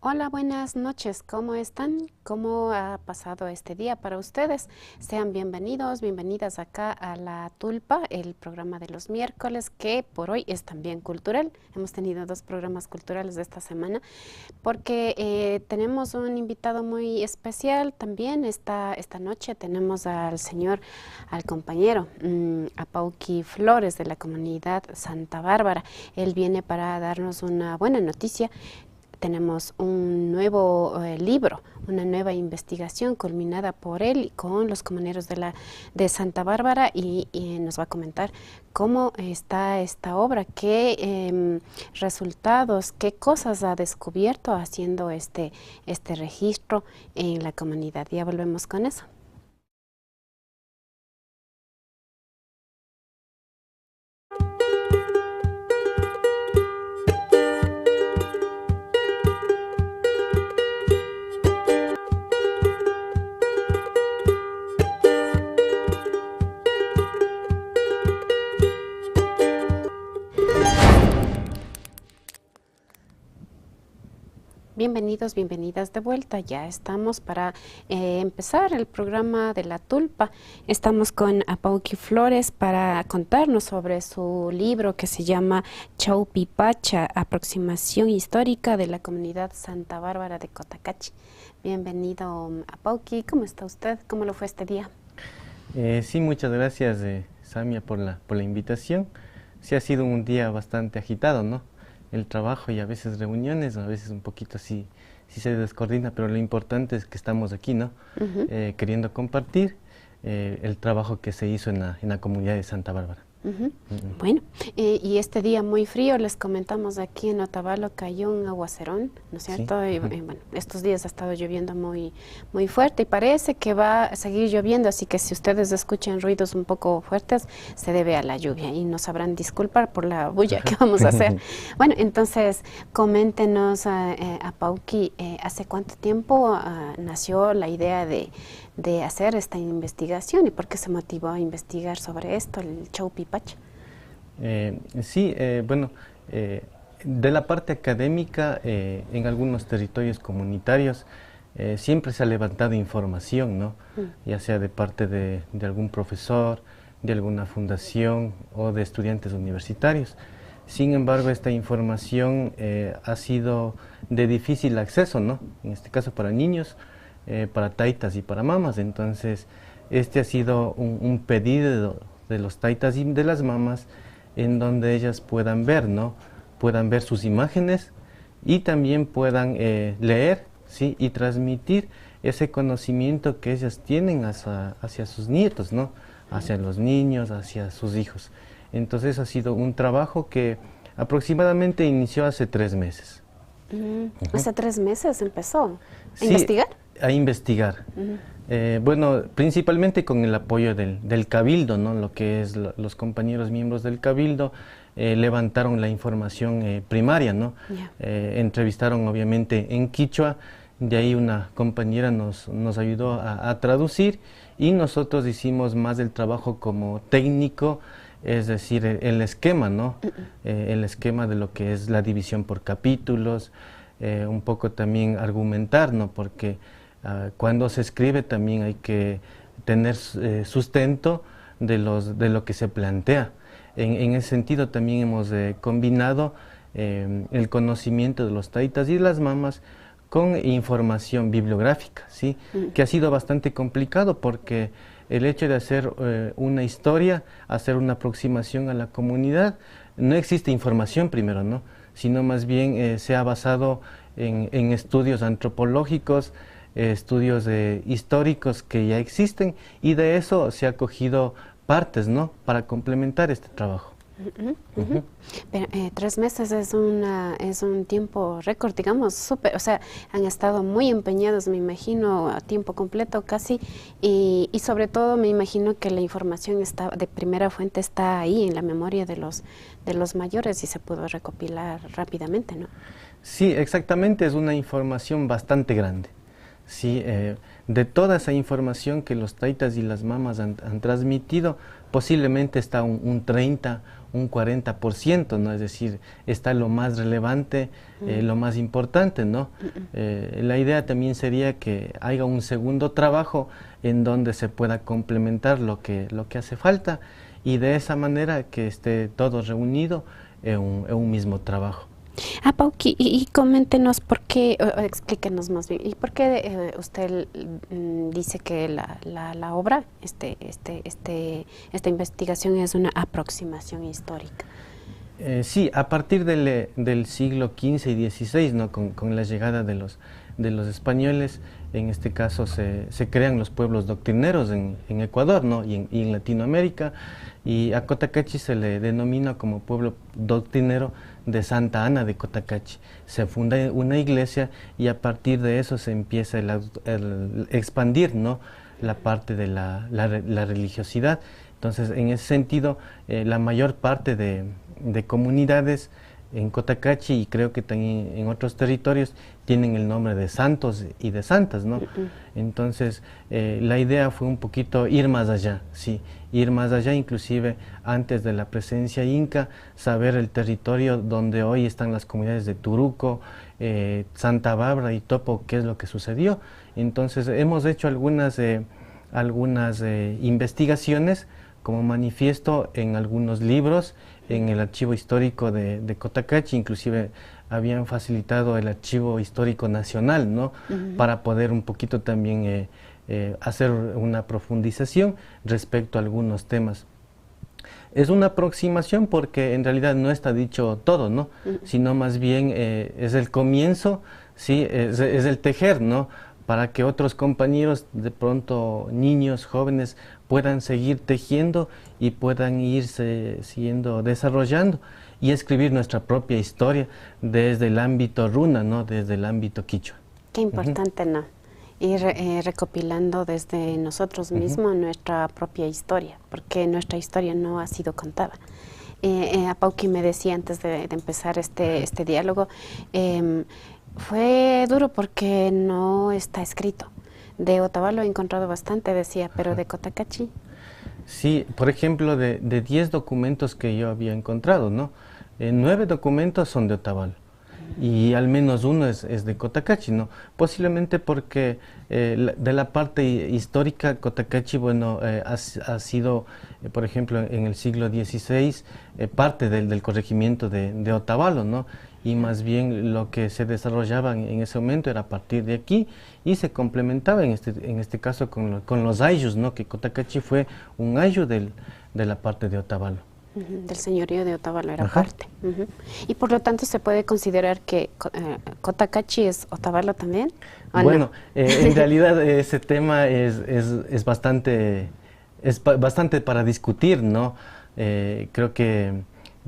Hola, buenas noches. ¿Cómo están? ¿Cómo ha pasado este día para ustedes? Sean bienvenidos, bienvenidas acá a La Tulpa, el programa de los miércoles, que por hoy es también cultural. Hemos tenido dos programas culturales de esta semana, porque tenemos un invitado muy especial también. Esta noche tenemos al compañero Apauqui Flores de la comunidad Santa Bárbara. Él viene para darnos una buena noticia. Tenemos un nuevo libro, una nueva investigación culminada por él y con los comuneros de Santa Bárbara y nos va a comentar cómo está esta obra, qué resultados, qué cosas ha descubierto haciendo este registro en la comunidad. Ya volvemos con eso. Bienvenidos, bienvenidas de vuelta. Ya estamos para empezar el programa de La Tulpa. Estamos con Apauqui Flores para contarnos sobre su libro que se llama Chaupipacha, aproximación histórica de la comunidad Santa Bárbara de Cotacachi. Bienvenido, Apauqui. ¿Cómo está usted? ¿Cómo lo fue este día? Sí, muchas gracias, Samia, por la invitación. Sí, ha sido un día bastante agitado, ¿no? El trabajo y a veces reuniones, a veces un poquito sí se descoordina, pero lo importante es que estamos aquí, ¿no? Ujú. Queriendo compartir el trabajo que se hizo en la comunidad de Santa Bárbara. Ujú. Mm, Bueno, y este día muy frío, les comentamos aquí en Otavalo cayó un aguacerón, ¿no es sí. cierto? Y, bueno, estos días ha estado lloviendo muy fuerte y parece que va a seguir lloviendo, así que si ustedes escuchan ruidos un poco fuertes, se debe a la lluvia y nos sabrán disculpar por la bulla que vamos a hacer. Bueno, entonces, coméntenos, Apauqui, ¿hace cuánto tiempo nació la idea de hacer esta investigación y por qué se motivó a investigar sobre esto, el Chaupipacha? Sí, bueno, de la parte académica, en algunos territorios comunitarios, siempre se ha levantado información, ¿no? Ya sea de parte de algún profesor, de alguna fundación o de estudiantes universitarios. Sin embargo, esta información ha sido de difícil acceso, ¿no? En este caso para niños, para taitas y para mamas. Entonces, este ha sido un pedido de los taitas y de las mamas en donde ellas puedan ver, ¿no? Puedan ver sus imágenes y también puedan leer, ¿sí? Y transmitir ese conocimiento que ellas tienen hacia sus nietos, ¿no? Hacia los niños, hacia sus hijos. Entonces ha sido un trabajo que aproximadamente inició hace 3 meses. Ujú. Hace 3 meses empezó a Sí, investigar. a investigar. Bueno, principalmente con el apoyo del Cabildo, ¿no? Lo que es los compañeros miembros del Cabildo levantaron la información primaria, ¿no? Ya. Entrevistaron obviamente en quichua, de ahí una compañera nos ayudó a traducir y nosotros hicimos más del trabajo como técnico, es decir, el esquema, ¿no? El esquema de lo que es la división por capítulos, un poco también argumentar, ¿no? Porque cuando se escribe también hay que tener sustento de lo que se plantea. En ese sentido también hemos combinado el conocimiento de los taitas y de las mamas con información bibliográfica, ¿sí? Que ha sido bastante complicado porque el hecho de hacer una historia, hacer una aproximación a la comunidad, no existe información primero, ¿no? Sino más bien se ha basado en estudios antropológicos, estudios históricos que ya existen y de eso se ha cogido partes, ¿no? Para complementar este trabajo. Ujú. Pero 3 meses es un tiempo récord, digamos, súper, o sea, han estado muy empeñados, me imagino, a tiempo completo casi, y sobre todo me imagino que la información está de primera fuente está ahí en la memoria de los mayores y se pudo recopilar rápidamente, ¿no? Sí, exactamente, es una información bastante grande. Sí, de toda esa información que los taitas y las mamas han transmitido, posiblemente está un 30, un 40%, ¿no? Es decir, está lo más relevante, lo más importante, ¿no? La idea también sería que haya un segundo trabajo en donde se pueda complementar lo que hace falta y de esa manera que esté todo reunido en un mismo trabajo. Pauqui, y coméntenos por qué, o explíquenos más bien, y por qué usted dice que la obra, esta investigación es una aproximación histórica. Sí, a partir del siglo XV y XVI, ¿no? Con la llegada de los españoles, en este caso se crean los pueblos doctrineros en Ecuador, ¿no? y en Latinoamérica, y a Cotacachi se le denomina como pueblo doctrinero de Santa Ana de Cotacachi. Se funda una iglesia y a partir de eso se empieza el expandir, ¿no? la parte de la religiosidad. Entonces, en ese sentido, la mayor parte de comunidades en Cotacachi y creo que también en otros territorios tienen el nombre de santos y de santas, ¿no? Entonces, la idea fue un poquito ir más allá, sí, ir más allá, inclusive antes de la presencia inca, saber el territorio donde hoy están las comunidades de Turuco, Santa Bárbara y Topo, qué es lo que sucedió. Entonces, hemos hecho algunas investigaciones como manifiesto en algunos libros, en el archivo histórico de Cotacachi, inclusive habían facilitado el archivo histórico nacional, ¿no? Para poder un poquito también hacer una profundización respecto a algunos temas. Es una aproximación porque en realidad no está dicho todo, ¿no? Sino más bien es el comienzo, ¿sí? Es el tejer, ¿no? Para que otros compañeros, de pronto niños, jóvenes, puedan seguir tejiendo y puedan irse siguiendo desarrollando y escribir nuestra propia historia desde el ámbito runa, ¿no? Desde el ámbito quichua. Qué importante, ¿no? Ir recopilando desde nosotros mismos nuestra propia historia, porque nuestra historia no ha sido contada. Pauqui me decía antes de empezar este diálogo, fue duro porque no está escrito. De Otavalo he encontrado bastante, decía, pero de Cotacachi. Sí, por ejemplo, de 10 documentos que yo había encontrado, ¿no? 9 documentos son de Otavalo y al menos uno es de Cotacachi, ¿no? Posiblemente porque de la parte histórica, Cotacachi, bueno, ha sido, por ejemplo, en el siglo XVI, parte del corregimiento de Otavalo, ¿no? Y más bien lo que se desarrollaba en ese momento era a partir de aquí y se complementaba en este caso con los ayllus, ¿no? Que Cotacachi fue un ayllu de la parte de Otavalo. Del señorío de Otavalo era parte. Y por lo tanto se puede considerar que Cotacachi es Otavalo también. Bueno, no? En realidad ese tema es bastante para discutir, ¿no? Creo que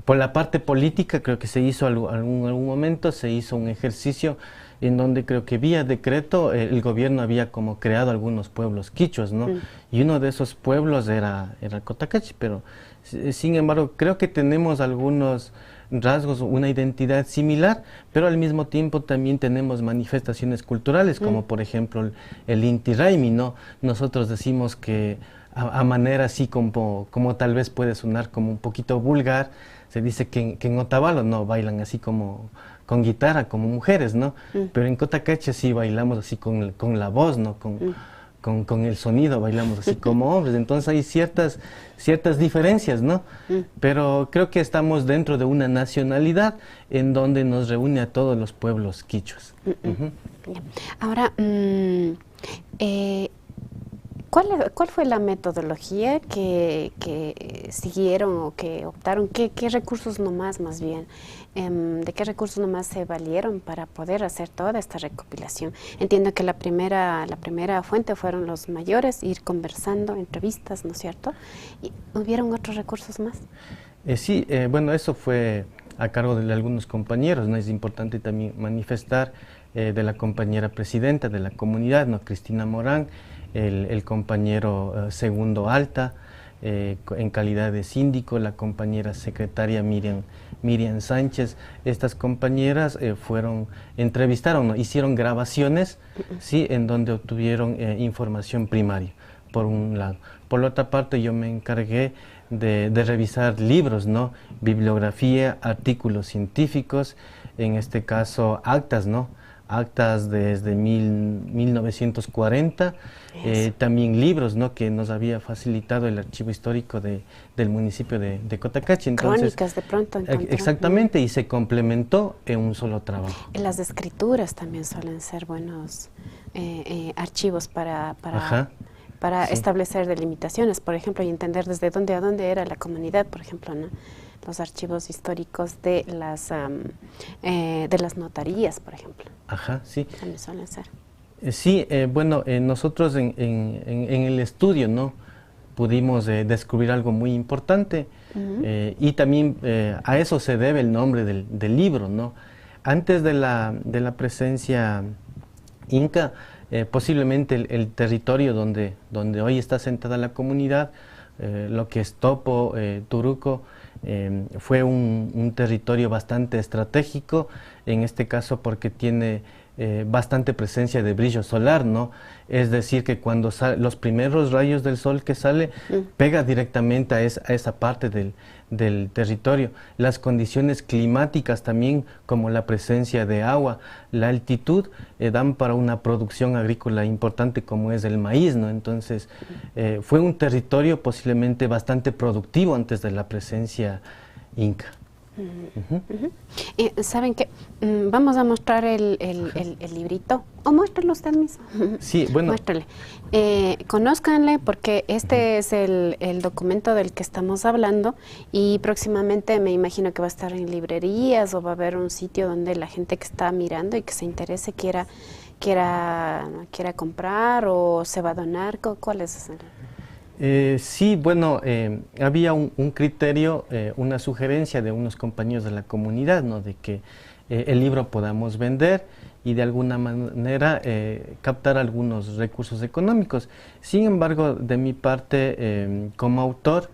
por la parte política creo que se hizo algún momento, se hizo un ejercicio en donde creo que vía decreto el gobierno había como creado algunos pueblos quichuas, ¿no? Y uno de esos pueblos era Cotacachi, pero sin embargo creo que tenemos algunos rasgos, una identidad similar, pero al mismo tiempo también tenemos manifestaciones culturales, como por ejemplo el Inti Raymi, ¿no? Nosotros decimos que a manera así como tal vez puede sonar como un poquito vulgar, se dice que en Otavalo no bailan así como con guitarra, como mujeres, ¿no? Pero en Cotacachi sí bailamos así con la voz, ¿no? Con el sonido, bailamos así como hombres. Entonces hay ciertas diferencias, ¿no? Pero creo que estamos dentro de una nacionalidad en donde nos reúne a todos los pueblos quichuas. Ahora, ¿cuál fue la metodología que siguieron o que optaron? ¿Qué recursos nomás, más bien? ¿De qué recursos nomás se valieron para poder hacer toda esta recopilación? Entiendo que la primera fuente fueron los mayores, ir conversando, entrevistas, ¿no es cierto? ¿Y hubieron otros recursos más? Sí, bueno, eso fue a cargo de algunos compañeros, ¿no? Es importante también manifestar de la compañera presidenta de la comunidad, ¿no? Cristina Morán, el compañero Segundo Alta, en calidad de síndico, la compañera secretaria Miriam Sánchez. Estas compañeras entrevistaron, ¿no? Hicieron grabaciones, ¿sí? En donde obtuvieron información primaria, por un lado. Por la otra parte, yo me encargué de revisar libros, ¿no? Bibliografía, artículos científicos, en este caso actas, ¿no? Actas desde 1940, también libros, ¿no? Que nos había facilitado el archivo histórico del municipio de Cotacachi. Entonces, crónicas de pronto encontró. Exactamente, y se complementó en un solo trabajo. Las escrituras también suelen ser buenos archivos para sí, establecer delimitaciones, por ejemplo, y entender desde dónde a dónde era la comunidad, por ejemplo, ¿no? Los archivos históricos de las notarías, por ejemplo. Ajá, sí. También suelen ser. Sí, bueno, nosotros en el estudio, ¿no? Pudimos descubrir algo muy importante, y también a eso se debe el nombre del libro, ¿no? Antes de la presencia inca, posiblemente el territorio donde hoy está sentada la comunidad, lo que es Topo, Turuco, fue un territorio bastante estratégico, en este caso porque tiene bastante presencia de brillo solar, ¿no? Es decir, que cuando los primeros rayos del sol que sale, pega directamente a esa parte del territorio. Las condiciones climáticas también, como la presencia de agua, la altitud, dan para una producción agrícola importante como es el maíz, ¿no? Entonces, fue un territorio posiblemente bastante productivo antes de la presencia inca. ¿Saben qué? Vamos a mostrar el librito, o muéstralo usted mismo. Sí, bueno. Muéstrale. Conózcanle, porque este es el documento del que estamos hablando, y próximamente me imagino que va a estar en librerías, o va a haber un sitio donde la gente que está mirando y que se interese quiera comprar, o se va a donar. ¿Cuál es ese? Sí, bueno, había un criterio, una sugerencia de unos compañeros de la comunidad, ¿no? De que el libro podamos vender y de alguna manera captar algunos recursos económicos. Sin embargo, de mi parte, como autor,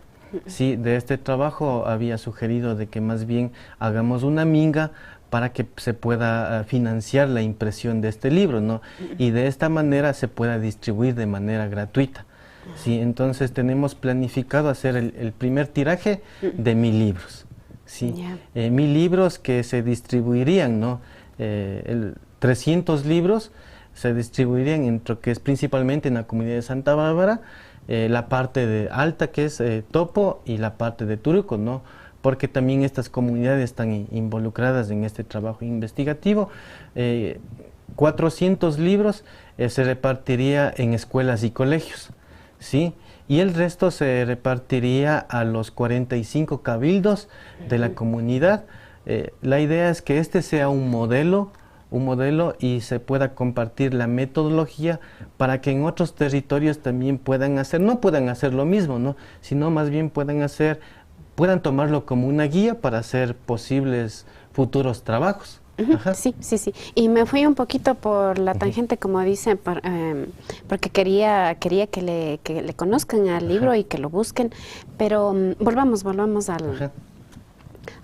sí, de este trabajo había sugerido de que más bien hagamos una minga para que se pueda financiar la impresión de este libro, ¿no? Y de esta manera se pueda distribuir de manera gratuita. Sí, entonces tenemos planificado hacer el primer tiraje de 1000 libros. Sí, 1000 libros que se distribuirían, ¿no? 300 libros se distribuirían entre lo que es principalmente en la comunidad de Santa Bárbara, la parte de Alta, que es Topo, y la parte de Turuco, ¿no? Porque también estas comunidades están involucradas en este trabajo investigativo. 400 libros se repartiría en escuelas y colegios. ¿Sí? Y el resto se repartiría a los 45 cabildos de la comunidad. La idea es que este sea un modelo y se pueda compartir la metodología para que en otros territorios también no puedan hacer lo mismo, ¿no? Sino más bien puedan tomarlo como una guía para hacer posibles futuros trabajos. Sí. Y me fui un poquito por la tangente, como dicen, porque quería que le conozcan al libro y que lo busquen, pero volvamos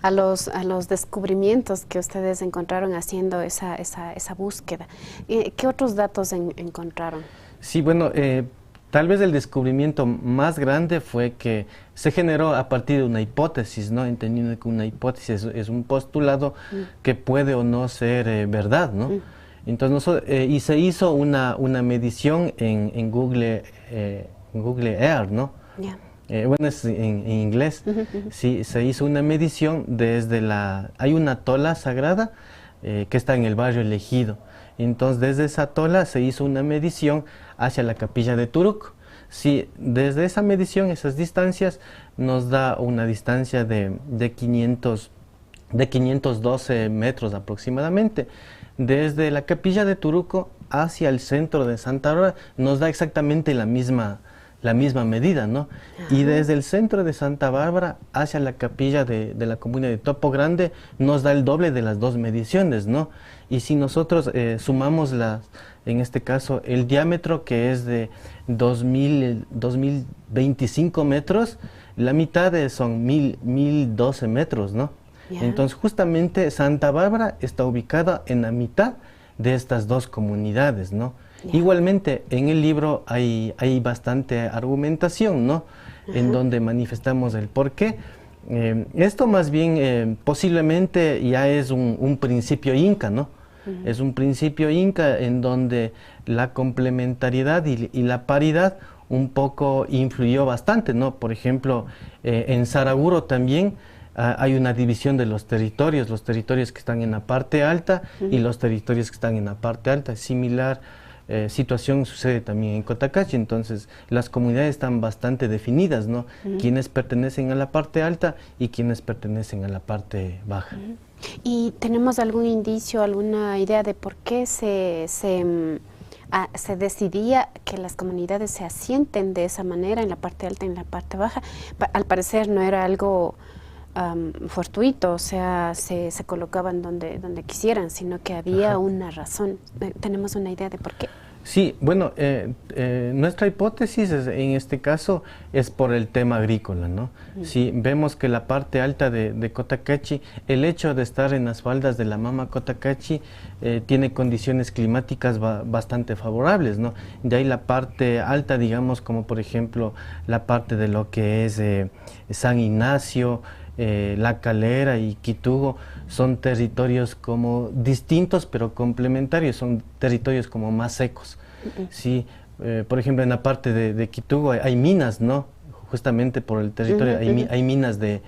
a los descubrimientos que ustedes encontraron haciendo esa búsqueda. ¿Qué otros datos encontraron? Sí, bueno, tal vez el descubrimiento más grande fue que se generó a partir de una hipótesis, ¿no? Entendiendo que una hipótesis es un postulado que puede o no ser verdad, ¿no? Entonces, y se hizo una medición en Google Earth, ¿no? Bueno, es en inglés. Sí, se hizo una medición hay una tola sagrada que está en el barrio Elegido. Entonces, desde esa tola se hizo una medición hacia la capilla de Turuco. Sí, desde esa medición, esas distancias, nos da una distancia de 512 metros aproximadamente. Desde la capilla de Turuco hacia el centro de Santa Bárbara nos da exactamente la misma medida, ¿no? Y desde el centro de Santa Bárbara hacia la capilla de la comuna de Topo Grande nos da el doble de las dos mediciones, ¿no? Y si nosotros sumamos en este caso el diámetro, que es de 2025 metros, la mitad son 1012 metros, ¿no? Entonces justamente Santa Bárbara está ubicada en la mitad de estas dos comunidades, ¿no? Igualmente, en el libro hay bastante argumentación, ¿no? en donde manifestamos el por qué. Esto más bien posiblemente ya es un principio inca, ¿no? Es un principio inca en donde la complementariedad y la paridad un poco influyó bastante, ¿no? Por ejemplo, en Saraguro también hay una división de los territorios que están en la parte alta y los territorios que están en la parte alta. Similar situación sucede también en Cotacachi, entonces las comunidades están bastante definidas, ¿no? Quienes pertenecen a la parte alta y quienes pertenecen a la parte baja. ¿Y tenemos algún indicio, alguna idea de por qué se decidía que las comunidades se asienten de esa manera, en la parte alta y en la parte baja? Al parecer no era algo fortuito, o sea, se colocaban donde quisieran, sino que había una razón. ¿Tenemos una idea de por qué? Sí, bueno, nuestra hipótesis en este caso es por el tema agrícola, ¿no? Sí, vemos que la parte alta de Cotacachi, el hecho de estar en las faldas de la Mama Cotacachi tiene condiciones climáticas bastante favorables, ¿no? De ahí la parte alta, digamos, como por ejemplo la parte de lo que es San Ignacio, La Calera y Quitugo, son territorios como distintos pero complementarios, son territorios como más secos. Sí, por ejemplo en la parte de Quitugo hay minas, ¿no? Justamente por el territorio hay minas de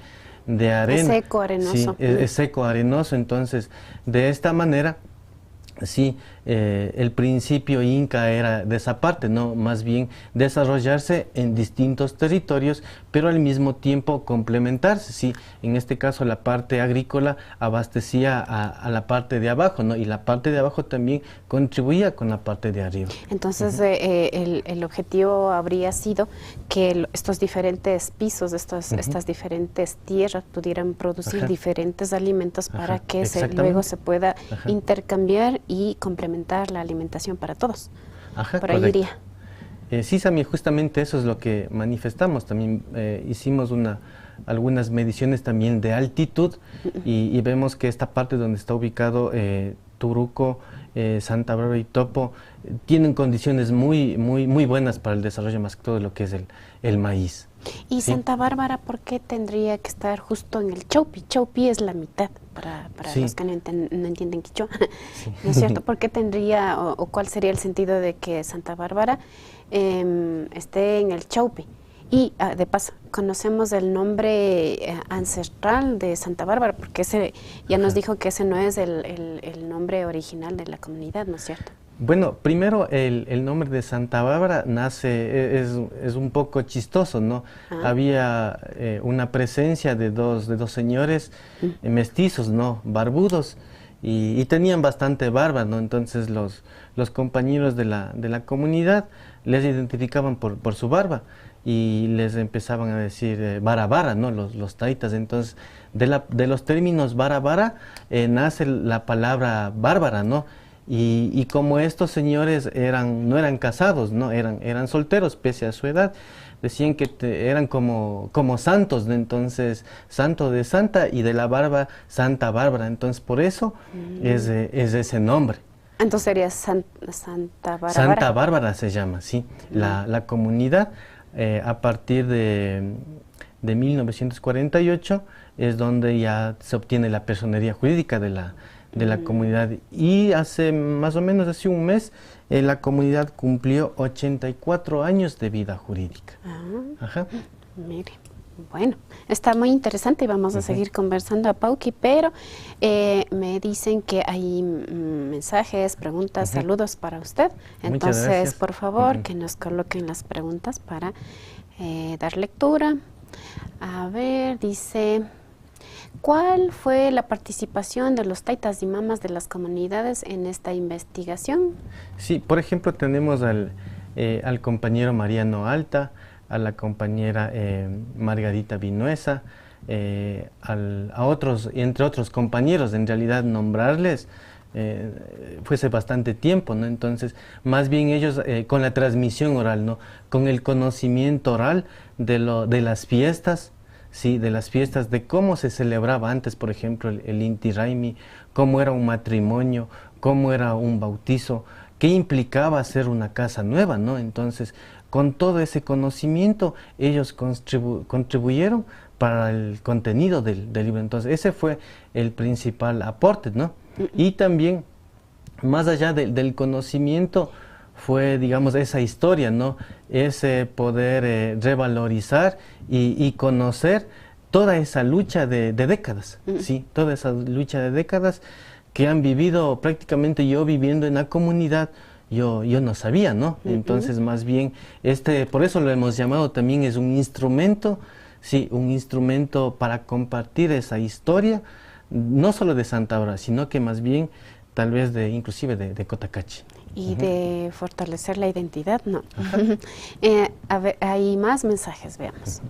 arena. Es seco, arenoso. Sí, es seco, arenoso, entonces de esta manera sí, el principio inca era de esa parte, ¿no? Más bien desarrollarse en distintos territorios, pero al mismo tiempo complementarse, ¿sí? En este caso la parte agrícola abastecía a la parte de abajo, ¿no? Y la parte de abajo también contribuía con la parte de arriba. Entonces el objetivo habría sido que estos diferentes pisos, estas diferentes tierras pudieran producir diferentes alimentos para que luego se pueda intercambiar y complementar la alimentación para todos. Por ahí iría. Sí, Sami, justamente eso es lo que manifestamos. También hicimos algunas mediciones también de altitud y vemos que esta parte donde está ubicado Turuco, Santa Bárbara y Topo tienen condiciones muy buenas para el desarrollo, más que todo lo que es el maíz. ¿Y ¿sí? Santa Bárbara por qué tendría que estar justo en el Chaupi? Chaupi es la mitad, para los que no entienden quichua, ¿no es cierto? ¿Por qué tendría o cuál sería el sentido de que Santa Bárbara esté en el Chaupi? Y de paso, conocemos el nombre ancestral de Santa Bárbara, porque ese ya nos dijo que ese no es el nombre original de la comunidad, ¿no es cierto? Bueno, primero el nombre de Santa Bárbara nace, es un poco chistoso, ¿no? Había una presencia de dos señores mestizos, ¿no? Barbudos, y tenían bastante barba, ¿no? Entonces los compañeros de la comunidad les identificaban por su barba y les empezaban a decir vara vara, ¿no? Los taitas. Entonces de los términos vara vara nace la palabra bárbara, ¿no? Y como estos señores no eran casados, ¿no? Eran solteros pese a su edad, decían que eran como santos, ¿no? Entonces santo de santa y de la barba Santa Bárbara, entonces por eso es ese nombre. Entonces sería Santa Bárbara. Santa Bárbara se llama, sí. La comunidad a partir de 1948 es donde ya se obtiene la personería jurídica de la comunidad, y hace más o menos hace un mes la comunidad cumplió 84 años de vida jurídica. Mire, bueno, está muy interesante y vamos a seguir conversando a Pauqui, pero me dicen que hay mensajes, preguntas, saludos para usted. Entonces, por favor, que nos coloquen las preguntas para dar lectura. A ver, dice: ¿cuál fue la participación de los taitas y mamas de las comunidades en esta investigación? Sí, por ejemplo, tenemos al compañero Mariano Alta, a la compañera Margarita Vinuesa, a otros, entre otros compañeros. En realidad nombrarles fuese bastante tiempo, ¿no? Entonces, más bien ellos con la transmisión oral, ¿no? Con el conocimiento oral de las fiestas, sí, de las fiestas, de cómo se celebraba antes, por ejemplo, el Inti Raymi, cómo era un matrimonio, cómo era un bautizo, qué implicaba hacer una casa nueva, ¿no? Entonces, con todo ese conocimiento ellos contribuyeron para el contenido del libro. Entonces ese fue el principal aporte, ¿no? Y también, más allá del conocimiento, fue, digamos, esa historia, ¿no? Ese poder revalorizar y conocer toda esa lucha de décadas, ¿sí? Toda esa lucha de décadas que han vivido prácticamente yo viviendo en la comunidad. Yo no sabía, ¿no? Entonces, más bien, por eso lo hemos llamado también, es un instrumento, sí, un instrumento para compartir esa historia, no solo de Santa Bárbara, sino que más bien, tal vez, inclusive de Cotacachi. Y de fortalecer la identidad, ¿no? A ver, hay más mensajes, veamos.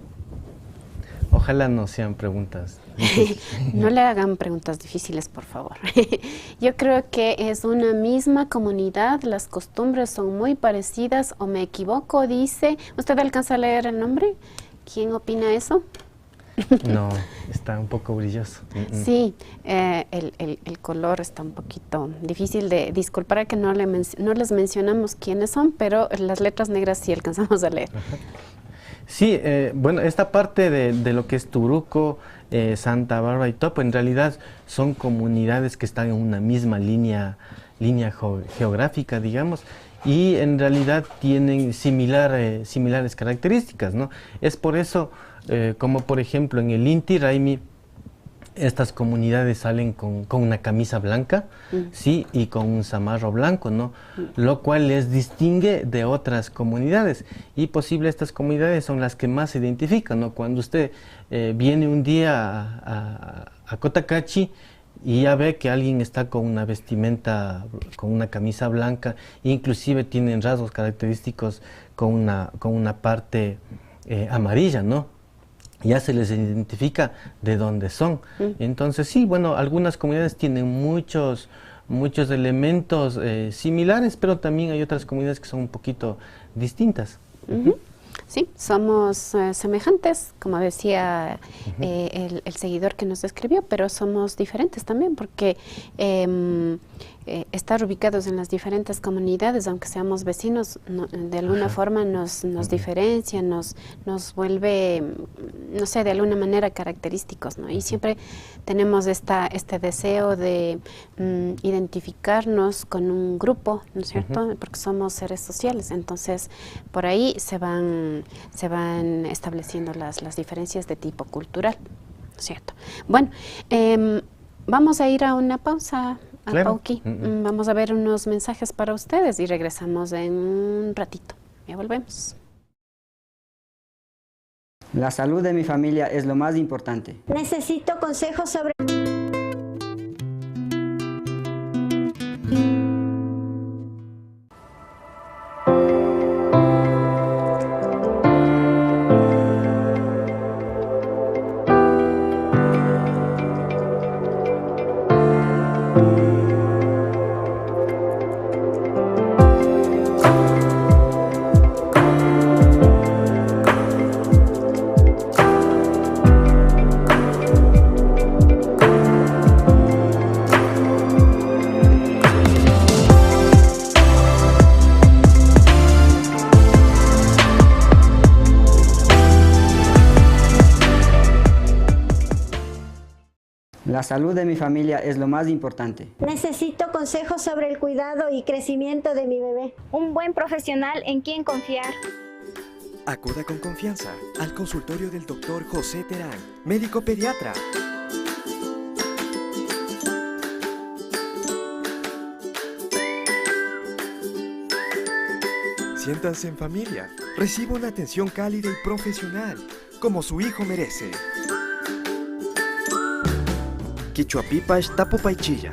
Ojalá no sean preguntas difíciles. No le hagan preguntas difíciles, por favor. Yo creo que es una misma comunidad, las costumbres son muy parecidas, o me equivoco, dice. ¿Usted alcanza a leer el nombre? ¿Quién opina eso? No, está un poco brilloso. Sí, el color está un poquito difícil de disculpar, que no les mencionamos quiénes son, pero las letras negras sí alcanzamos a leer. Sí, bueno, esta parte de lo que es Turuco, Santa Bárbara y Topo, en realidad son comunidades que están en una misma línea geográfica, digamos, y en realidad tienen similares características, ¿no? Es por eso, como por ejemplo en el Inti Raymi, estas comunidades salen con una camisa blanca, sí, y con un zamarro blanco, ¿no? Lo cual les distingue de otras comunidades, y posible estas comunidades son las que más se identifican, ¿no? Cuando usted viene un día a Cotacachi y ya ve que alguien está con una vestimenta, con una camisa blanca, inclusive tienen rasgos característicos con una parte amarilla, ¿no? Ya se les identifica de dónde son. Entonces sí, bueno, algunas comunidades tienen muchos elementos similares, pero también hay otras comunidades que son un poquito distintas. Sí, somos semejantes, como decía el seguidor que nos escribió, pero somos diferentes también, porque estar ubicados en las diferentes comunidades, aunque seamos vecinos, de alguna forma nos diferencia, nos vuelve, no sé, de alguna manera característicos, ¿no? Y siempre tenemos este deseo de identificarnos con un grupo, ¿no es cierto? Porque somos seres sociales, entonces por ahí se van estableciendo las diferencias de tipo cultural, ¿no es cierto? Bueno, vamos a ir a una pausa. Claro. Pauqui. Vamos a ver unos mensajes para ustedes y regresamos en un ratito. Ya volvemos. La salud de mi familia es lo más importante. Necesito consejos sobre... La salud de mi familia es lo más importante. Necesito consejos sobre el cuidado y crecimiento de mi bebé. Un buen profesional en quien confiar. Acuda con confianza al consultorio del Dr. José Terán, médico pediatra. Siéntanse en familia. Reciba una atención cálida y profesional, como su hijo merece. Quichuapipash Tapopaichilla.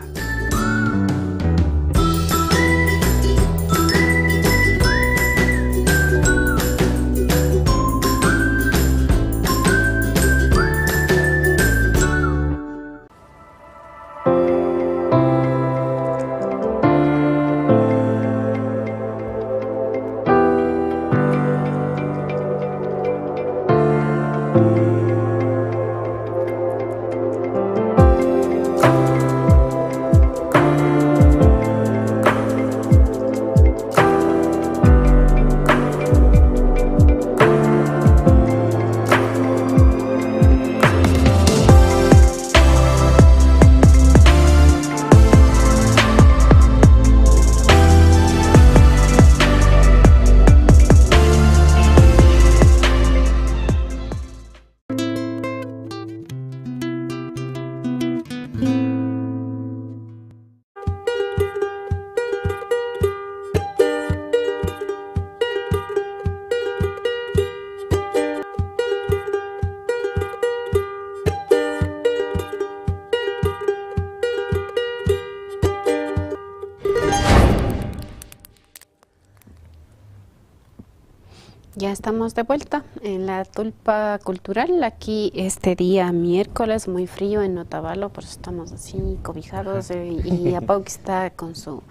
Ya estamos de vuelta en la Tulpa Cultural, aquí este día miércoles, muy frío en Otavalo, por eso estamos así cobijados y Apauqui está con su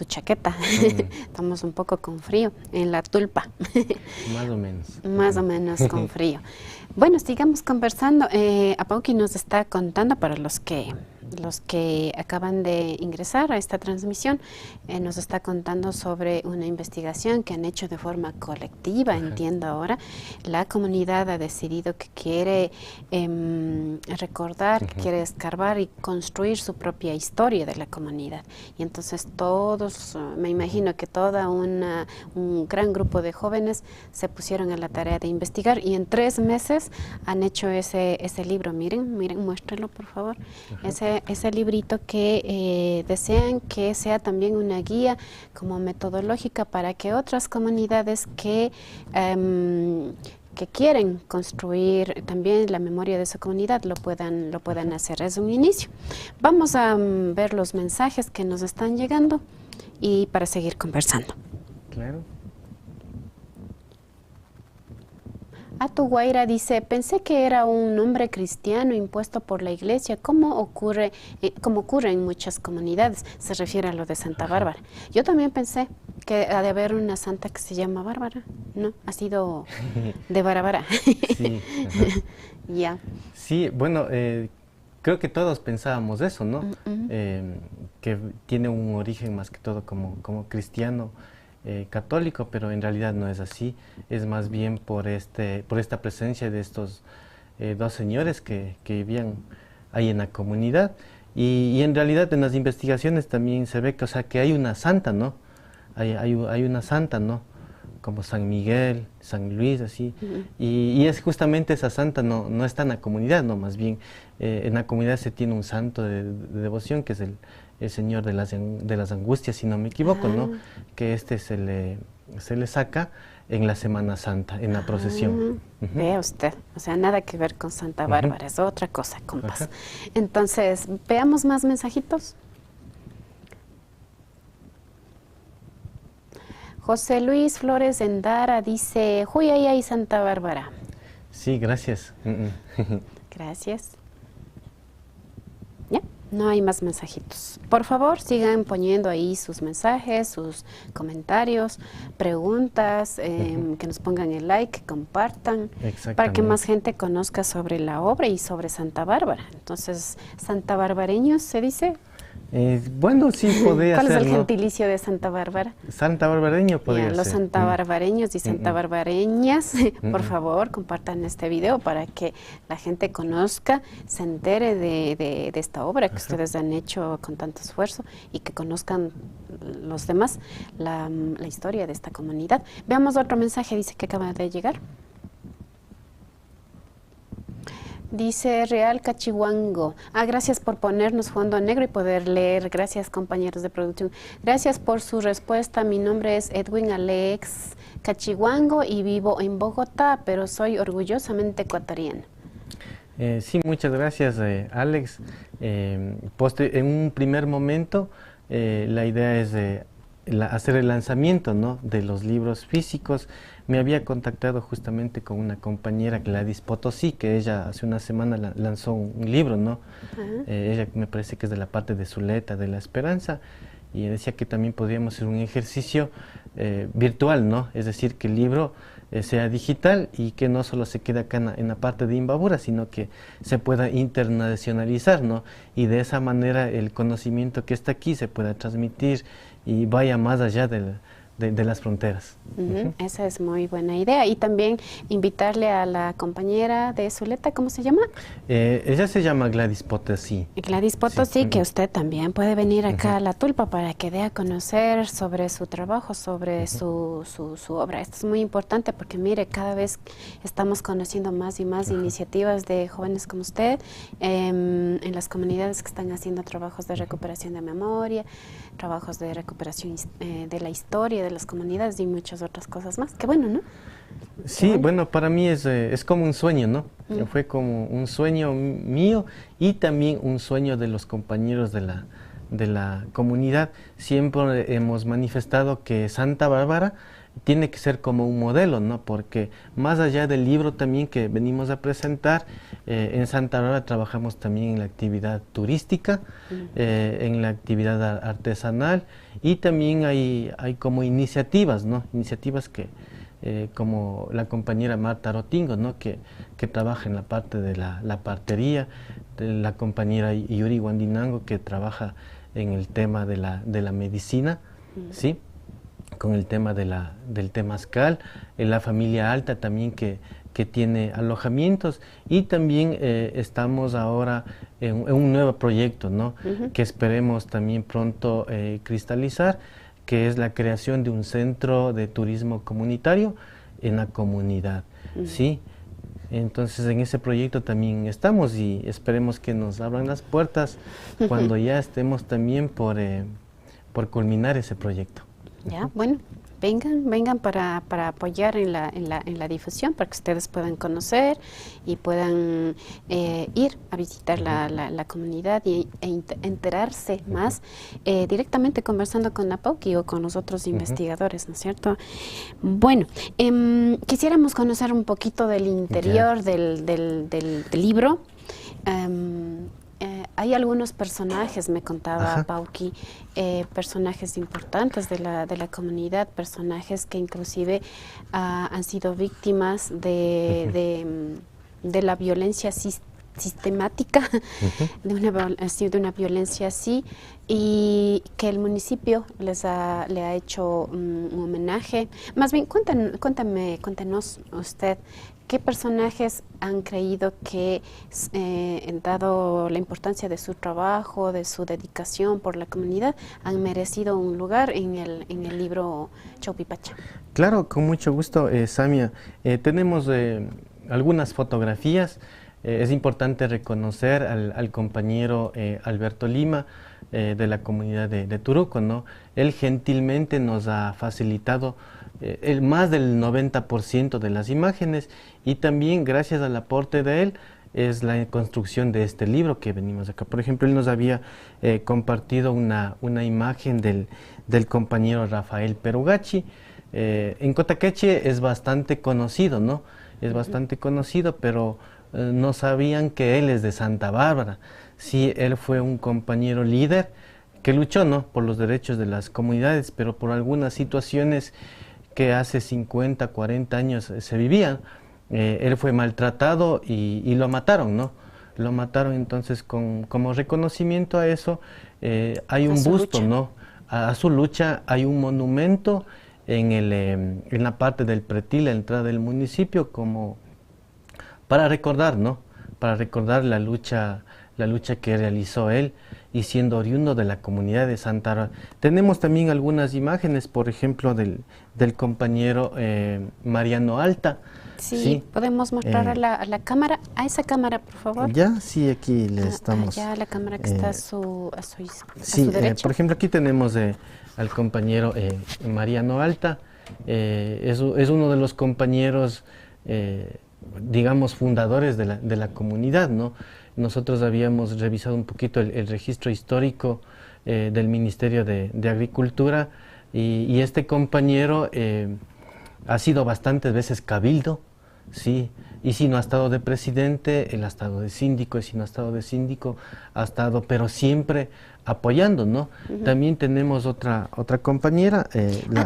chaqueta, estamos un poco con frío en la Tulpa. Más o menos. Más o menos con frío. Bueno, sigamos conversando. Apauqui nos está contando, para los que acaban de ingresar a esta transmisión, nos está contando sobre una investigación que han hecho de forma colectiva, entiendo ahora. La comunidad ha decidido que quiere recordar, que quiere escarbar y construir su propia historia de la comunidad. Y entonces todos, me imagino que un gran grupo de jóvenes se pusieron a la tarea de investigar y en 3 meses han hecho ese libro. Miren, muéstrenlo por favor. Ese librito que desean que sea también una guía como metodológica para que otras comunidades que quieren construir también la memoria de su comunidad lo puedan hacer. Es un inicio. Vamos a ver los mensajes que nos están llegando y para seguir conversando. Claro. Atuguaira dice, pensé que era un nombre cristiano impuesto por la iglesia, como ocurre en muchas comunidades. Se refiere a lo de Santa Bárbara. Yo también pensé que ha de haber una santa que se llama Bárbara. No, ha sido de Bárbara. Sí, Ya. Sí, bueno, creo que todos pensábamos eso, ¿no? Que tiene un origen más que todo como cristiano, católico, pero en realidad no es así. Es más bien por esta presencia de estos 2 señores que vivían ahí en la comunidad. Y en realidad en las investigaciones también se ve que, o sea, que hay una santa, ¿no? Hay una santa, ¿no? Como San Miguel, San Luis, así. Y es justamente esa santa, no está en la comunidad, no, más bien en la comunidad se tiene un santo de devoción que es el Señor de las Angustias, si no me equivoco, ¿no? Que se le saca en la Semana Santa, en la procesión. Vea usted, o sea, nada que ver con Santa Bárbara, es otra cosa, compas. Entonces, veamos más mensajitos. José Luis Flores Endara dice, Huyayay Santa Bárbara. Sí, gracias. Gracias. Ya, no hay más mensajitos. Por favor, sigan poniendo ahí sus mensajes, sus comentarios, preguntas, que nos pongan el like, que compartan, para que más gente conozca sobre la obra y sobre Santa Bárbara. Entonces, ¿Santa Barbareños se dice? Bueno, sí, podría ser. ¿Cuál es el gentilicio de Santa Bárbara? Santa Barbareño podría ser. Los Santa Barbareños y Santa Barbareñas, por favor, compartan este video para que la gente conozca, se entere de esta obra que ustedes han hecho con tanto esfuerzo y que conozcan los demás la historia de esta comunidad. Veamos otro mensaje, dice que acaba de llegar. Dice Real Cachihuango, gracias por ponernos fondo negro y poder leer. Gracias, compañeros de producción. Gracias por su respuesta. Mi nombre es Edwin Alex Cachihuango y vivo en Bogotá, pero soy orgullosamente ecuatoriana. Sí, muchas gracias, Alex. En un primer momento, la idea es hacer el lanzamiento, ¿no?, de los libros físicos. Me había contactado justamente con una compañera, Gladys Potosí, que ella hace una semana lanzó un libro, ¿no? Ella me parece que es de la parte de Zuleta, de la Esperanza, y decía que también podríamos hacer un ejercicio virtual, ¿no? Es decir, que el libro sea digital y que no solo se quede acá en la parte de Imbabura, sino que se pueda internacionalizar, ¿no? Y de esa manera el conocimiento que está aquí se pueda transmitir y vaya más allá de las fronteras. Esa es muy buena idea. Y también invitarle a la compañera de Zuleta, ¿cómo se llama? Ella se llama Gladys Potosí. Gladys Potosí, sí. Que usted también puede venir acá a La Tulpa para que dé a conocer sobre su trabajo, sobre su obra. Esto es muy importante porque, mire, cada vez estamos conociendo más y más iniciativas de jóvenes como usted en las comunidades que están haciendo trabajos de recuperación de memoria, trabajos de recuperación de la historia de las comunidades y muchas otras cosas más. Qué bueno, ¿no? Sí, bueno, para mí es como un sueño, ¿no? Fue como un sueño mío y también un sueño de los compañeros de la comunidad. Siempre hemos manifestado que Santa Bárbara tiene que ser como un modelo, ¿no? Porque más allá del libro también que venimos a presentar, en Santa Bárbara trabajamos también en la actividad turística, en la actividad artesanal, y también hay como iniciativas, ¿no? Iniciativas que como la compañera Marta Rotingo, ¿no? que trabaja en la parte de la partería, de la compañera Yuri Guandinango, que trabaja en el tema de la medicina, ¿sí? Con el tema del temazcal, la familia Alta también que tiene alojamientos, y también estamos ahora en un nuevo proyecto, ¿no? Que esperemos también pronto cristalizar, que es la creación de un centro de turismo comunitario en la comunidad, ¿sí? Entonces en ese proyecto también estamos y esperemos que nos abran las puertas cuando ya estemos también por culminar ese proyecto. Ya, bueno, vengan para apoyar en la difusión, para que ustedes puedan conocer y puedan ir a visitar la comunidad e enterarse más directamente conversando con Napauki o con los otros investigadores, ¿no es cierto? Bueno, quisiéramos conocer un poquito del interior del libro. Hay algunos personajes, me contaba Pauki, personajes importantes de la comunidad, personajes que inclusive han sido víctimas de la violencia sistemática, de una violencia así, y que el municipio le ha hecho un homenaje. Más bien, cuéntenos usted, ¿qué personajes han creído que, dado la importancia de su trabajo, de su dedicación por la comunidad, han merecido un lugar en el libro Chaupipacha? Claro, con mucho gusto, Samia. Tenemos algunas fotografías. Es importante reconocer al compañero Alberto Lima, de la comunidad de Turuco, ¿no? Él gentilmente nos ha facilitado más del 90% de las imágenes, y también gracias al aporte de él es la construcción de este libro que venimos acá. Por ejemplo, él nos había compartido una imagen del compañero Rafael Perugachi. En Cotacache es bastante conocido, ¿no? Es bastante conocido, pero no sabían que él es de Santa Bárbara. Sí, él fue un compañero líder que luchó, ¿no?, por los derechos de las comunidades, pero por algunas situaciones que hace 50, 40 años se vivían, él fue maltratado y lo mataron, ¿no? Lo mataron. Entonces, como reconocimiento a eso, hay un busto, ¿no? A su lucha hay un monumento en la parte del pretil, la entrada del municipio, como para recordar, ¿no? Para recordar la lucha que realizó él, y siendo oriundo de la comunidad de Santa Bárbara. Tenemos también algunas imágenes, por ejemplo, del compañero Mariano Alta. Sí, podemos mostrar a la cámara, a esa cámara, por favor. Ya, sí, aquí le estamos. Ya la cámara que está a su sí, derecha. Por ejemplo, aquí tenemos al compañero Mariano Alta. Es uno de los compañeros, digamos, fundadores de la comunidad, ¿no? Nosotros habíamos revisado un poquito el registro histórico del Ministerio de Agricultura, y este compañero ha sido bastantes veces cabildo, sí, y si no ha estado de presidente, él ha estado de síndico, y si no ha estado de síndico, ha estado, pero siempre apoyando, ¿no? También tenemos otra compañera.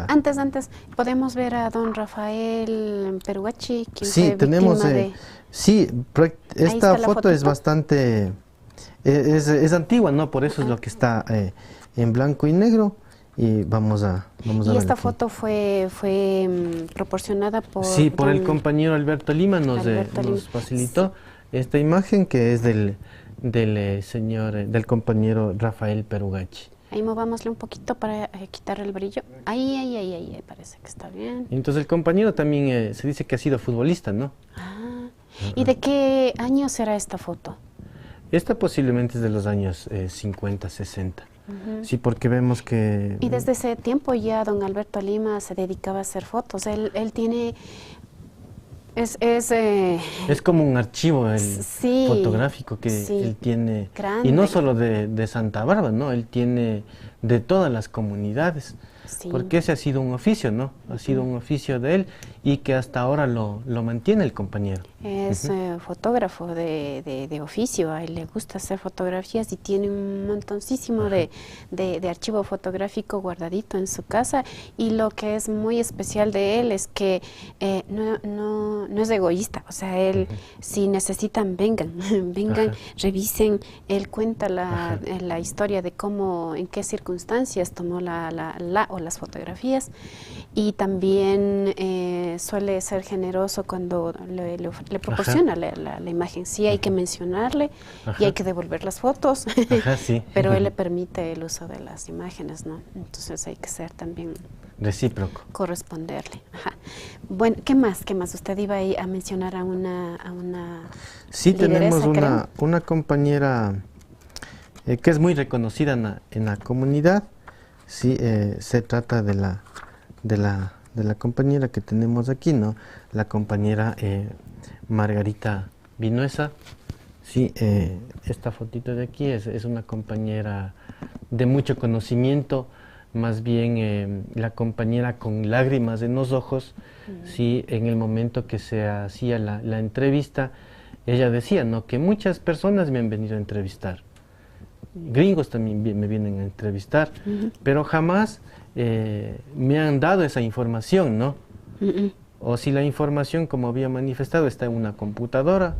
Antes, ¿podemos ver a don Rafael Perugachi? Sí, tenemos, sí, esta foto es bastante, es antigua, ¿no? Por eso es lo que está en blanco y negro, y vamos a ver. ¿Y esta aquí. foto fue proporcionada por...? Sí, por el compañero Alberto Lima, nos facilitó esta imagen, que es del del compañero Rafael Perugachi. Ahí movámosle un poquito para quitar el brillo. Ahí, parece que está bien. Entonces el compañero también se dice que ha sido futbolista, ¿no? ¿Y de qué año será esta foto? Esta posiblemente es de los años 50, 60. Sí, porque vemos que... Y desde ese tiempo ya don Alberto Lima se dedicaba a hacer fotos. Él tiene... Es como un archivo fotográfico que sí, él tiene, grande. y no solo de Santa Bárbara, ¿no? Él tiene de todas las comunidades. Sí. Porque ese ha sido un oficio, ¿no? Ha sido un oficio de él y que hasta ahora lo mantiene el compañero. Es fotógrafo de oficio, a él le gusta hacer fotografías y tiene un montoncísimo de archivo fotográfico guardadito en su casa, y lo que es muy especial de él es que no es egoísta, o sea, él si necesitan, vengan, revisen, él cuenta la historia de cómo, en qué circunstancias tomó las fotografías, y también suele ser generoso cuando le proporciona la imagen. Sí hay que mencionarle y hay que devolver las fotos, Sí. pero él le permite el uso de las imágenes, ¿no? Entonces hay que ser también recíproco. Corresponderle. Bueno, ¿qué más? Usted iba ahí a mencionar a una Sí, lideresa, tenemos una compañera que es muy reconocida en la comunidad. Sí, se trata de la compañera que tenemos aquí, ¿no? La compañera Margarita Vinuesa. Sí, esta fotito de aquí es una compañera de mucho conocimiento, más bien la compañera con lágrimas en los ojos. Sí, en el momento que se hacía la entrevista, ella decía, ¿no?, que muchas personas me han venido a entrevistar. Gringos también me vienen a entrevistar, pero jamás me han dado esa información, ¿no? O si la información, como había manifestado, está en una computadora,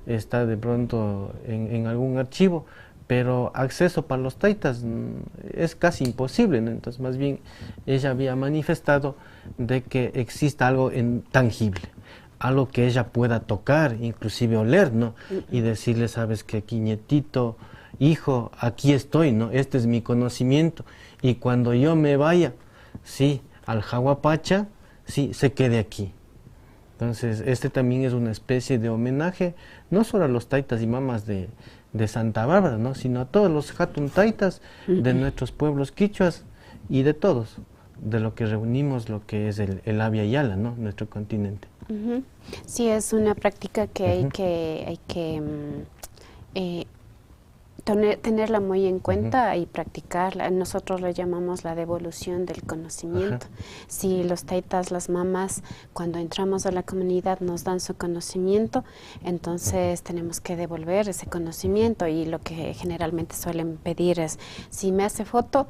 está de pronto en algún archivo, pero acceso para los taitas es casi imposible, ¿no? Entonces, más bien, ella había manifestado de que exista algo tangible, algo que ella pueda tocar, inclusive oler, ¿no? Y decirle, sabes que aquí, nietito, hijo, aquí estoy, ¿no? Este es mi conocimiento, y cuando yo me vaya, sí, al Jaguapacha, sí, se quede aquí. Entonces, este también es una especie de homenaje, no solo a los taitas y mamas de Santa Bárbara, ¿no?, sino a todos los hatun taitas de nuestros pueblos quichuas y de todos, de lo que reunimos lo que es el Abya Yala, ¿no?, nuestro continente. Sí, es una práctica que hay que tenerla muy en cuenta y practicarla. Nosotros le llamamos la devolución del conocimiento. Si los taitas, las mamás, cuando entramos a la comunidad nos dan su conocimiento, entonces tenemos que devolver ese conocimiento, y lo que generalmente suelen pedir es, si me hace foto,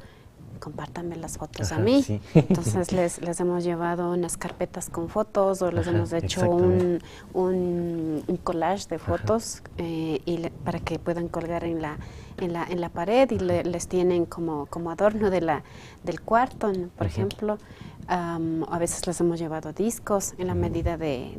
compártanme las fotos a mí. Sí. Entonces les hemos llevado unas carpetas con fotos, o les hemos hecho un collage de fotos para que puedan colgar en la pared, y les tienen como adorno del cuarto, ¿no?, por ejemplo. A veces les hemos llevado discos. En la medida de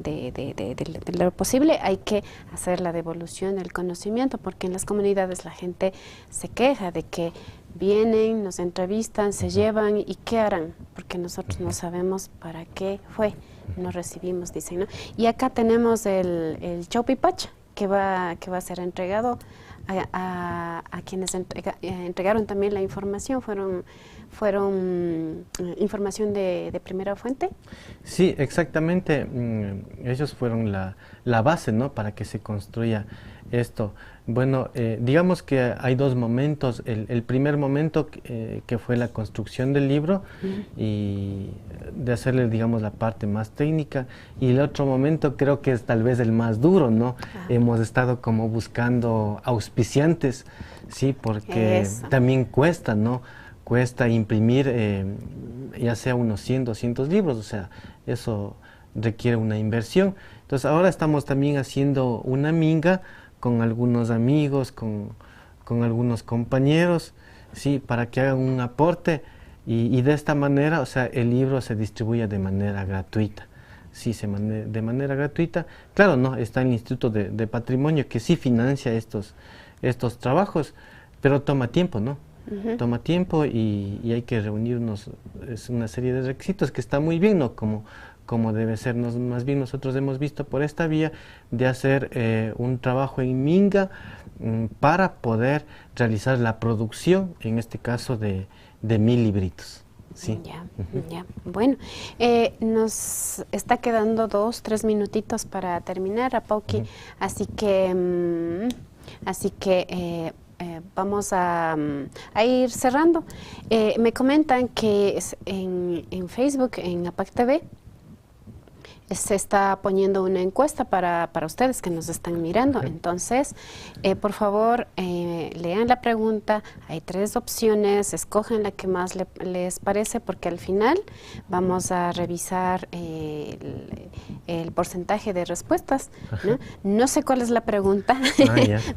lo posible hay que hacer la devolución del conocimiento, porque en las comunidades la gente se queja de que vienen, nos entrevistan, se llevan, ¿y qué harán? Porque nosotros no sabemos para qué fue, no recibimos, dicen, ¿no? Y acá tenemos el Chaupipacha, que va a ser entregado a quienes entregaron también la información. Fueron información de primera fuente. Sí, exactamente. Ellos fueron la base, ¿no?, para que se construya esto. Bueno, digamos que hay dos momentos. El primer momento que fue la construcción del libro y de hacerle, digamos, la parte más técnica, y el otro momento creo que es tal vez el más duro, ¿no? Hemos estado como buscando auspiciantes, sí, porque también cuesta, ¿no? Cuesta imprimir ya sea unos 100, 200 libros, o sea, eso requiere una inversión. Entonces ahora estamos también haciendo una minga con algunos amigos, con algunos compañeros, sí, para que hagan un aporte, y de esta manera, o sea, el libro se distribuye de manera gratuita. Sí, de manera gratuita. Claro, no, está el Instituto de Patrimonio, que sí financia estos trabajos, pero toma tiempo, ¿no? Toma tiempo y hay que reunirnos, es una serie de requisitos que está muy bien, ¿no?, como debe ser. Más bien nosotros hemos visto por esta vía de hacer un trabajo en minga para poder realizar la producción, en este caso de 1000 libritos. Sí. Ya. Bueno, nos está quedando 2-3 minutitos para terminar, Rapauqui, así que vamos a ir cerrando. Me comentan que en Facebook, en APAC TV, se está poniendo una encuesta para ustedes que nos están mirando. Entonces, por favor, lean la pregunta. Hay 3 opciones, escogen la que más les parece, porque al final vamos a revisar el porcentaje de respuestas, ¿no? No sé cuál es la pregunta,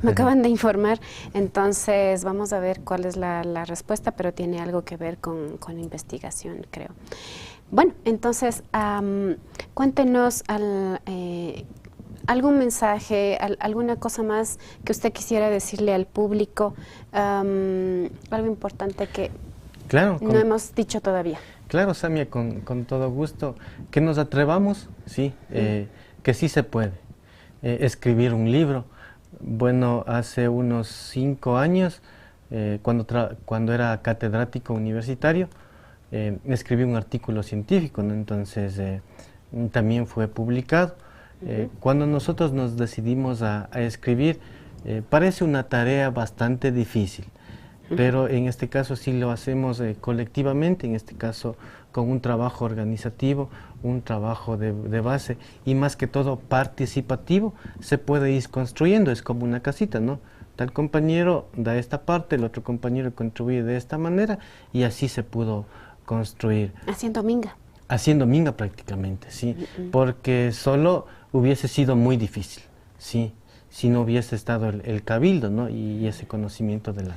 me acaban de informar. Entonces, vamos a ver cuál es la respuesta, pero tiene algo que ver con investigación, creo. Bueno, entonces, cuéntenos algún mensaje, alguna cosa más que usted quisiera decirle al público, algo importante que no hemos dicho todavía. Claro, Samia, con todo gusto, que nos atrevamos, sí, que sí se puede. Escribir un libro, bueno, hace unos 5 años, cuando era catedrático universitario, escribí un artículo científico, ¿no? Entonces también fue publicado. Cuando nosotros nos decidimos a escribir, parece una tarea bastante difícil, pero en este caso sí lo hacemos colectivamente, en este caso con un trabajo organizativo, un trabajo de base y más que todo participativo, se puede ir construyendo, es como una casita, ¿no? Tal compañero da esta parte, el otro compañero contribuye de esta manera y así se pudo construir. Haciendo minga. Haciendo minga prácticamente, sí, porque solo hubiese sido muy difícil, sí, si no hubiese estado el cabildo, ¿no? Y ese conocimiento de la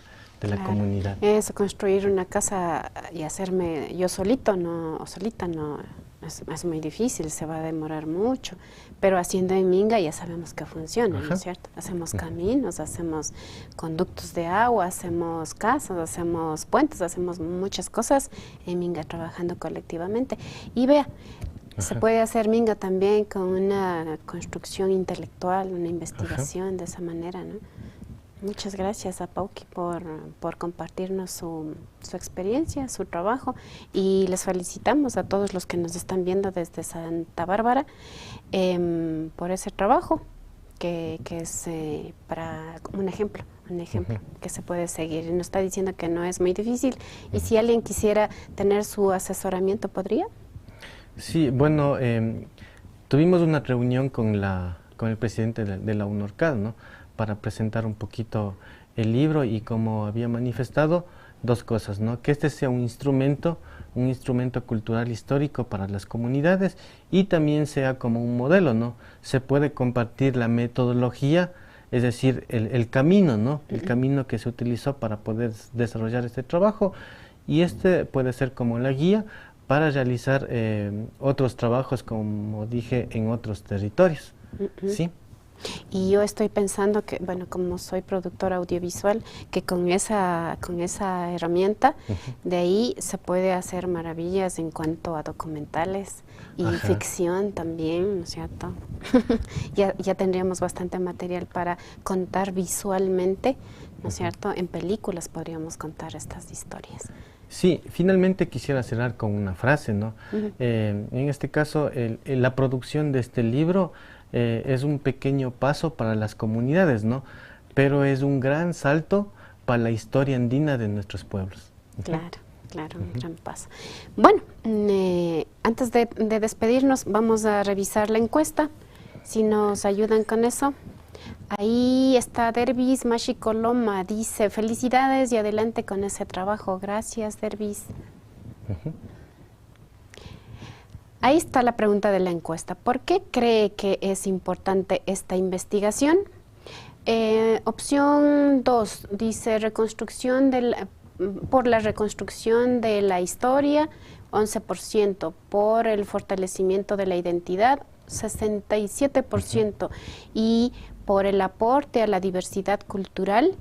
comunidad. Eso, construir una casa y hacerme yo solito, no, o solita, no, es muy difícil, se va a demorar mucho, pero haciendo en minga ya sabemos que funciona, ¿no es cierto? Hacemos caminos, hacemos conductos de agua, hacemos casas, hacemos puentes, hacemos muchas cosas en minga trabajando colectivamente. Y vea, se puede hacer minga también con una construcción intelectual, una investigación de esa manera, ¿no? Muchas gracias a Pauqui por compartirnos su experiencia, su trabajo, y les felicitamos a todos los que nos están viendo desde Santa Bárbara por ese trabajo que es para un ejemplo que se puede seguir. Y nos está diciendo que no es muy difícil, y si alguien quisiera tener su asesoramiento, ¿podría? Sí, bueno, tuvimos una reunión con el presidente de la UNORCAD, ¿no? Para presentar un poquito el libro, y como había manifestado, 2 cosas, ¿no? Que este sea un instrumento cultural histórico para las comunidades, y también sea como un modelo, ¿no? Se puede compartir la metodología, es decir, el camino, ¿no? El camino que se utilizó para poder desarrollar este trabajo, y este puede ser como la guía para realizar otros trabajos, como dije, en otros territorios, ¿sí? Y yo estoy pensando que, bueno, como soy productora audiovisual, que con esa herramienta, de ahí se puede hacer maravillas en cuanto a documentales y ficción también, ¿no es cierto? ya tendríamos bastante material para contar visualmente, ¿no es cierto? En películas podríamos contar estas historias. Sí, finalmente quisiera cerrar con una frase, ¿no? En este caso, la producción de este libro es un pequeño paso para las comunidades, ¿no? Pero es un gran salto para la historia andina de nuestros pueblos. Claro, un gran paso. Bueno, antes de despedirnos, vamos a revisar la encuesta, si nos ayudan con eso. Ahí está Dervis Mashi Coloma, dice: felicidades y adelante con ese trabajo. Gracias, Dervis. Ahí está la pregunta de la encuesta. ¿Por qué cree que es importante esta investigación? Opción 2 dice por la reconstrucción de la historia, 11%, por el fortalecimiento de la identidad, 67%, y por el aporte a la diversidad cultural,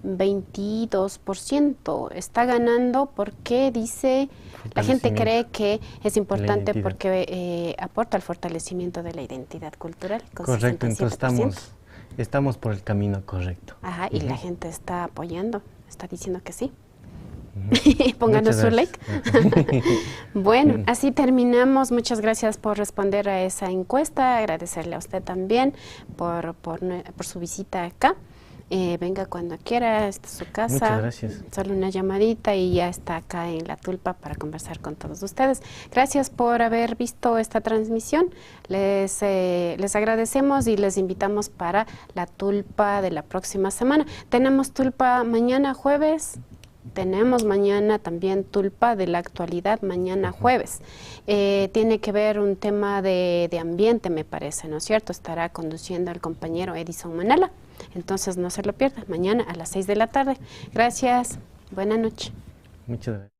22%. Está ganando porque dice, la gente cree que es importante porque aporta al fortalecimiento de la identidad cultural. Correcto, 67%. Entonces estamos por el camino correcto. Ajá, y la gente está apoyando, está diciendo que sí. Pónganos su like. Bueno, así terminamos. Muchas gracias por responder a esa encuesta. Agradecerle a usted también por su visita acá. Venga cuando quiera, esta es su casa. Muchas gracias. Solo una llamadita y ya está acá en La Tulpa para conversar con todos ustedes. Gracias por haber visto esta transmisión. Les agradecemos y les invitamos para La Tulpa de la próxima semana. Tenemos Tulpa mañana jueves. Tenemos mañana también Tulpa de la actualidad, mañana jueves. Tiene que ver un tema de ambiente, me parece, ¿no es cierto? Estará conduciendo el compañero Edison Manala. Entonces no se lo pierda, mañana a las 6 de la tarde. Gracias, buena noche. Muchas gracias.